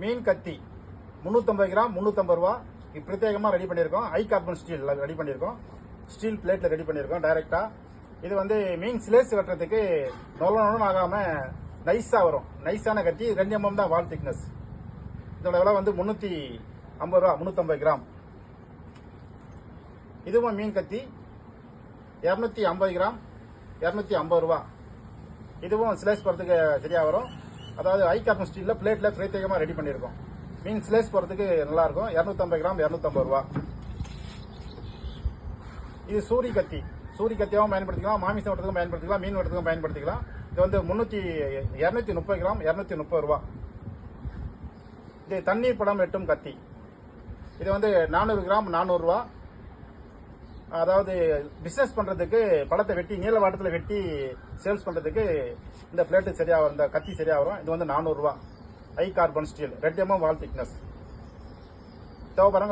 மீன் கத்தி 350 கிராம் 350 ரூபா. இது பிரத்யேகமாக ரெடி பண்ணியிருக்கோம். ஹை கார்பன் ஸ்டீல் ரெடி பண்ணியிருக்கோம். ஸ்டீல் பிளேட்ல ரெடி பண்ணியிருக்கோம் டைரக்டா. இது வந்து மீன் சிலேஸ் வெட்டுறதுக்கு நொலன்னு ஆகாம நைஸா வரும். நைஸான கத்தி 2 mm தான் வால் திக்னஸ். இதோட விலை வந்து 350 ரூபா 350 கிராம். இதுவும் மீன் கத்தி 250 கிராம் 250 ரூபா. இதுவும் ஸ்லேஸ் போறதுக்கு சரியா வரும். அதாவது ஹை கார்பன் ஸ்டீல்ல பிளேட்ல பிரத்யேகமா ரெடி பண்ணியிருக்கோம். மீன் ஸ்லேஸ் போறதுக்கு நல்லா இருக்கும். 250 கிராம் 250 ரூபா. இது சூரி கத்தி. சூரி கத்தியாவும் பயன்படுத்திக்கலாம், மாமிசம் வெட்டுறதுக்கும் பயன்படுத்திக்கலாம், மீன் வெட்டுறதுக்கும் பயன்படுத்திக்கலாம். இது வந்து 230 கிராம் 230 ரூபா. இது தண்ணீர் படம் வெட்டும் கத்தி. இது வந்து 400 கிராம் 400 ரூபா. அதாவது பிசினஸ் பண்றதுக்கு பழத்தை வெட்டி நீல வாட்டத்தில் வெட்டி சேல்ஸ் பண்றதுக்கு இந்த பிளேட்டு சரியா வரும். இந்த கத்தி சரியா வரும். இது வந்து 400 ரூபா. ஹை கார்பன் ஸ்டீல் 2 mm வால் திக்னஸ். தேவைப்படுறவங்க